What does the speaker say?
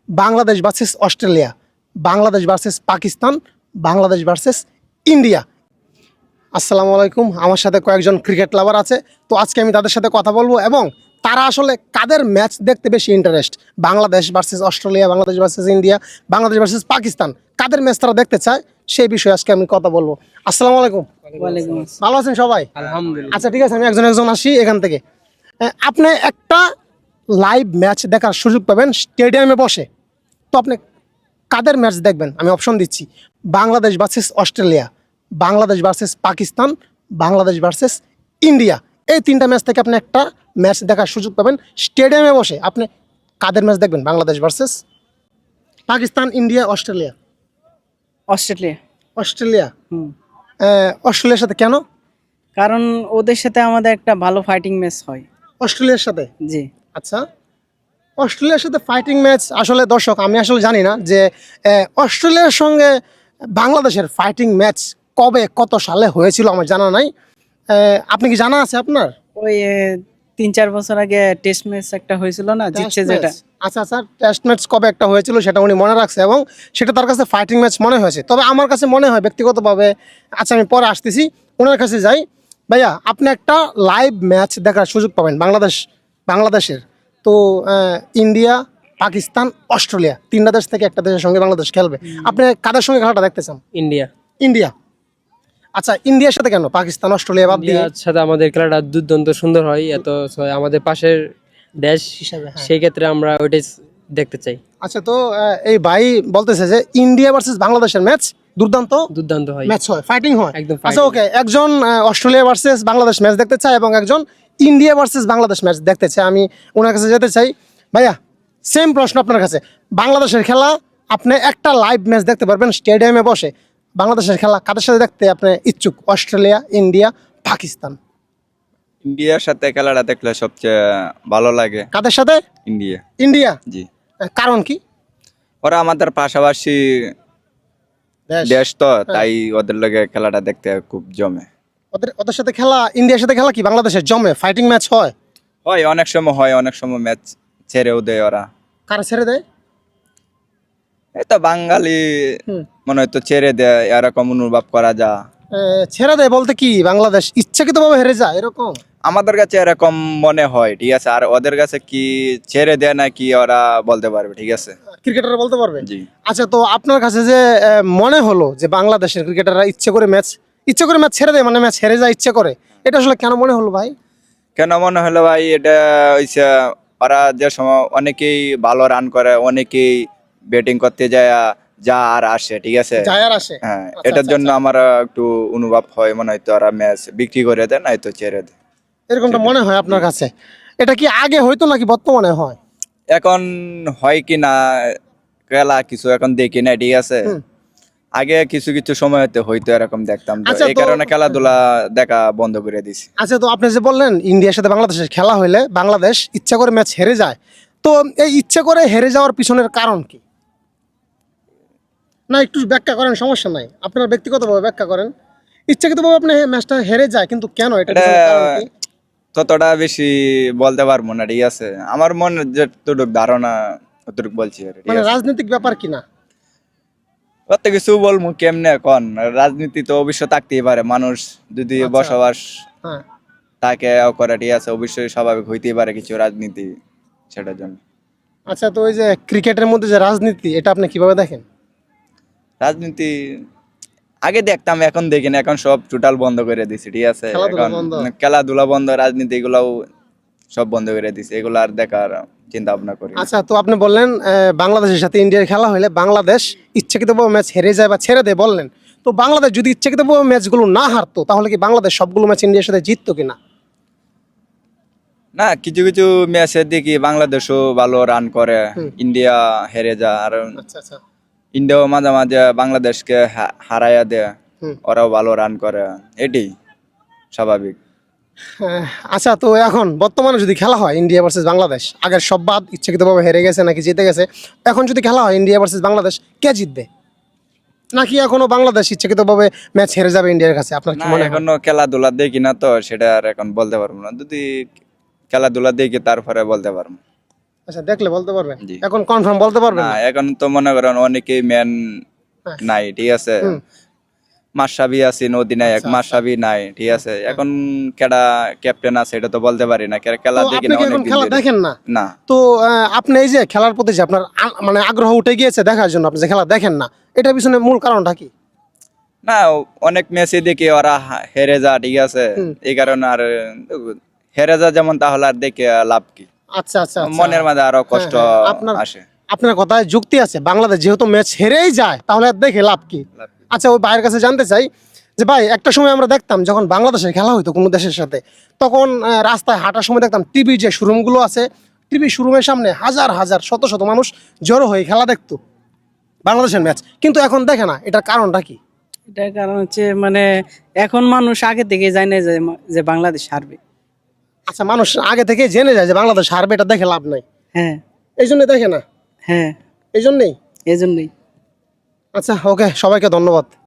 Bangladesh versus Australia, Bangladesh versus Pakistan, Bangladesh versus India. আসসালামু আলাইকুম। আমার সাথে কয়েকজন ক্রিকেট লাভার আছে, তো আজকে আমি তাদের সাথে কথা বলবো এবং তারা আসলে কাদের ম্যাচ দেখতে বেশি interest, Bangladesh versus Australia, Bangladesh versus India, Bangladesh versus Pakistan, কাদের ম্যাচ তারা দেখতে চায় সেই বিষয়ে আজকে আমি কথা বলবো। আসসালামু আলাইকুম। ওয়ালাইকুম আসসালাম। ভালো আছেন সবাই? আলহামদুলিল্লাহ। আচ্ছা ঠিক আছে, আমি একজন একজন আসি এখান থেকে। আপনি একটা লাইভ ম্যাচ দেখার সুযোগ পাবেন স্টেডিয়ামে বসে, তো আপনি কাদের ম্যাচ দেখবেন? আমি অপশন দিচ্ছি, Bangladesh versus Australia, Bangladesh versus Pakistan, Bangladesh versus India. এই তিনটা ম্যাচ থেকে আপনি একটা ম্যাচ দেখার সুযোগ পাবেন স্টেডিয়ামে বসে। আপনি কাদের ম্যাচ দেখবেন? Bangladesh versus Pakistan, India, Australia. Australia. Australia. হুম। অস্ট্রেলিয়ার সাথে কেন? কারণ ওদের সাথে আমাদের একটা ভালো ফাইটিং ম্যাচ হয়। অস্ট্রেলিয়ার সাথে? জি। আচ্ছা, অস্ট্রেলিয়ার সাথে ফাইটিং ম্যাচ, আসলে দর্শক আমি আসলে জানি না যে অস্ট্রেলিয়ার সঙ্গে বাংলাদেশের ফাইটিং ম্যাচ কবে কত সালে হয়েছিল, আমার জানা নাই। আপনি কি জানা আছে আপনার? ওই 3-4 বছর আগে টেস্ট ম্যাচ একটা হয়েছিল না, জিতছে টেস্ট যেটা। ম্যাচ? আচ্ছা আচ্ছা, টেস্ট ম্যাচ কবে একটা হয়েছিল সেটা উনি মনে রাখছে এবং সেটা তার কাছে ফাইটিং ম্যাচ মনে হয়েছে। তবে আমার কাছে মনে হয় ব্যক্তিগতভাবে, আচ্ছা আমি পরে আসতেছি, ওনার কাছে যাই। ভাইয়া, আপনি একটা লাইভ ম্যাচ দেখার সুযোগ পাবেন বাংলাদেশের, তো ইন্ডিয়া, পাকিস্তান, অস্ট্রেলিয়া, তিনটা দেশ থেকে একটা দেশের সঙ্গে বাংলাদেশ খেলবে। আপনি কাদের সঙ্গে খেলাটা দেখতে চান? ইন্ডিয়া। ইন্ডিয়া। আচ্ছা, ইন্ডিয়ার সাথে কেন? পাকিস্তান, অস্ট্রেলিয়া বাদ দিয়ে ইন্ডিয়ার সাথে আমাদের খেলাটা দুর্দান্ত সুন্দর হয়, এত আমাদের পাশের দেশ হিসাবে, হ্যাঁ। সেই ক্ষেত্রে আমরা ওইটাই দেখতে চাই। আচ্ছা, তো এই ভাই বলতেছে যে ইন্ডিয়া ভার্সেস বাংলাদেশের ম্যাচ দুর্দান্ত দুর্দান্ত হয়, ম্যাচ হয়, ফাইটিং হয়। একদম আচ্ছা fighting। ওকে, একজন অস্ট্রেলিয়া ভার্সেস বাংলাদেশ ম্যাচ দেখতে চায় এবং একজন ইন্ডিয়া ভার্সেস বাংলাদেশ ম্যাচ দেখতে চায়। আমি ওনার কাছে যেতে চাই। ভাইয়া, সেম প্রশ্ন আপনার কাছে। বাংলাদেশের খেলা আপনি একটা লাইভ ম্যাচ দেখতে পারবেন স্টেডিয়ামে বসে, বাংলাদেশের খেলা কাদের সাথে দেখতে আপনি ইচ্ছুক? Australia, India, Pakistan. ইন্ডিয়ার সাথে খেলাটা দেখলে সবচেয়ে ভালো লাগে। কাদের সাথে? ইন্ডিয়া। ইন্ডিয়া। জি। কারণ কি? ওরা আমাদের পাশাপাশি দেশ তো, তাই ওদের লগে খেলাটা দেখতে খুব জমে। ওদের ওদের সাথে খেলা, ইন্ডিয়ার সাথে খেলা কি বাংলাদেশের জমে ফাইটিং ম্যাচ হয়? হয়, অনেক সময় ম্যাচ ছেড়েও দেয় ওরা। কারা ছেড়ে দেয়? এই তো বাঙালি হুম। মনে হয় তো ছেড়ে দেয়, এরকম অনুভব করা যায়। ছেড়ে দেয় বলতে কি বাংলাদেশ ইচ্ছাকৃতভাবে হেরে যায় এরকম? আমাদের কাছে এরকম মনে হয়, ঠিক আছে। আর ওদের কাছে কি ছেড়ে দেয় না কি ওরা বলতে পারবে, ঠিক আছে। ক্রিকেটাররা বলতে পারবে। জি। আচ্ছা, তো আপনার কাছে যে মনে হলো যে বাংলাদেশের ক্রিকেটাররা ইচ্ছে করে ম্যাচ ছেড়ে দেয়, মানে ম্যাচ হেরে যায় ইচ্ছে করে, এটা আসলে কেন মনে হলো ভাই? কেন মনে হলো ভাই? এটা হইছে ওরা যে সময় অনেকেই ভালো রান করে, অনেকেই ব্যাটিং করতে যায় যা আর আসে, ঠিক আছে। যায় আর আসে। হ্যাঁ, আচ্ছা, এটার আচ্ছা, জন্য আমার একটু অনুভব হয়, মনে হয়তো ওরা ম্যাচ বিক্রি করে দেয়, নয়তো ছেড়ে দেয়। এরকমটা মনে হয় আপনার কাছে? এটা কি আগে হয়তো নাকি বর্তমানে হয়? এখন হয় কি না খেলা কিছু এখন দেখি না, ঠিক আছে। হুম। আগে কিছু কিছু সময় হয়তো এরকম দেখতাম, তো আচ্ছা, এই তো- কারণে খেলাধুলা দেখা বন্ধ করে দিছি। আচ্ছা, তো আপনি যে বললেন ইন্ডিয়ার সাথে বাংলাদেশের খেলা হইলে বাংলাদেশ ইচ্ছা করে ম্যাচ হেরে যায়, তো এই ইচ্ছা করে হেরে যাওয়ার পিছনের কারণ কি? না একটু ব্যাখ্যা করেন, সমস্যা নাই, আপনার ব্যক্তিগতভাবে ব্যাখ্যা করেন। ইচ্ছাকৃতভাবে আপনি ম্যাচটা হেরে যায়, কিন্তু কেন? এটা এটা পিছনের কারণ কি? ততটা বেশি বলতে পারবো না, ঠিক আছে। আমার মনে যেটুকু ধারণা অতটুকু বলছি আর, ঠিক মানে আছে। রাজনৈতিক ব্যাপার কিনা? কত কিছু বলবো, কেমনে এখন রাজনীতি তো অবশ্যই থাকতেই পারে, মানুষ যদি আচ্ছা। বসবাস হ্যাঁ। তাকে করে, ঠিক আছে, অবশ্যই স্বাভাবিক হইতেই পারে কিছু রাজনীতি, সেটার জন্য। আচ্ছা, তো ওই যে ক্রিকেটের মধ্যে যে রাজনীতি, এটা আপনি কিভাবে দেখেন? রাজনীতি আগে দেখতাম, এখন দেখি না, এখন সব টোটাল বন্ধ করে দিছি, ঠিক আছে। খেলাধুলা এখন বন্ধ? খেলাধুলা বন্ধ, রাজনীতি এগুলাও সব বন্ধ করে দিছি, এগুলো আর দেখার চিন্তা ভাবনা করি না। আচ্ছা, তো আপনি বললেন বাংলাদেশের সাথে ইন্ডিয়ার খেলা হলে বাংলাদেশ ইচ্ছাকৃতভাবে ম্যাচ হেরে যায় বা ছেড়ে দেয় বললেন, তো বাংলাদেশ যদি ইচ্ছাকৃতভাবে ম্যাচগুলো না হারতো তাহলে কি বাংলাদেশ সবগুলো ম্যাচ ইন্ডিয়ার সাথে জিততো কিনা? না, কিছু কিছু ম্যাচে দেখি বাংলাদেশও ভালো রান করে, হুম। ইন্ডিয়া হেরে যায়। আর আচ্ছা আচ্ছা। ইন্ডিয়াও মাঝে মাঝে বাংলাদেশকে হারাইয়া দেয়, হুম। ওরাও ভালো রান করে, এটাই স্বাভাবিক। আচ্ছা, তো এখন বর্তমানে যদি খেলা হয় ইন্ডিয়া ভার্সেস বাংলাদেশ, আগের সব বাদ, ইচ্ছাকৃতভাবে হেরে গেছে নাকি জিতে গেছে, এখন যদি খেলা হয় ইন্ডিয়া ভার্সেস বাংলাদেশ, কে জিতবে? নাকি এখনো বাংলাদেশ ইচ্ছাকৃতভাবে ম্যাচ হেরে যাবে ইন্ডিয়ার কাছে? আপনার কি না, মনে হয়? এখনো খেলাধুলা দেখি না তো, সেটা আর এখন বলতে পারবো না। যদি খেলাধুলা দেখি তারপরে বলতে পারবো। আচ্ছা, দেখলে বলতে পারবেন, জি। এখন কনফার্ম বলতে পারবেন না না? এখন তো মনে করেন অনেকেই ম্যান হ্যাঁ। নাই, ঠিক আছে। হুম। মাশরাফি আছেন অধিনায়ক, আচ্ছা, মাশরাফি নাই, ঠিক আছে। এখন কেডা ক্যাপ্টেন আছে এটা তো বলতে পারি না, খেলা তো দেখি আপনি না কি এখন অনেকদিন খেলা ধরে। দেখেন না? না তো আপনি এই যে খেলার প্রতি যে আপনার মানে আগ্রহ উঠে গিয়েছে দেখার জন্য, আপনি যে খেলা দেখেন না, এটার পিছনে মূল কারণটা কি? না অনেক ম্যাচই দেখি ওরা হেরে যা, ঠিক আছে। হুম। এই কারণে আর হেরে যা যেমন, তাহলে আর দেখে লাভ কি? আচ্ছা আচ্ছা আচ্ছা। মনের মাঝে আরো কষ্ট হ্যাঁ, আপনার আসে। আপনার কথায় যুক্তি আছে, বাংলাদেশ যেহেতু ম্যাচ হেরেই যায় তাহলে আর দেখে লাভ কি? লাভ কি? আচ্ছা, ওই ভাইয়ের কাছে জানতে চাই যে ভাই, একটা সময় আমরা দেখতাম যখন বাংলাদেশের খেলা হইতো কোনো দেশের সাথে, তখন রাস্তায় হাঁটার সময় দেখতাম টিভি যে শোরুমগুলো আছে, টিভি শোরুমের সামনে হাজার হাজার শত শত মানুষ জড়ো হয়ে খেলা দেখতো, বাংলাদেশের ম্যাচ। কিন্তু এখন দেখে না, এটার কারণটা কি? এটার কারণ হচ্ছে মানে এখন মানুষ আগে থেকে জানে যে বাংলাদেশ হারবে। আচ্ছা, মানুষ আগে থেকে জেনে যায় যে বাংলাদেশ হারবে, এটা দেখে লাভ নাই, হ্যাঁ এই জন্য দেখে না, হ্যাঁ, এই জন্যই। এই জন্যই। আচ্ছা, ওকে, সবাইকে ধন্যবাদ।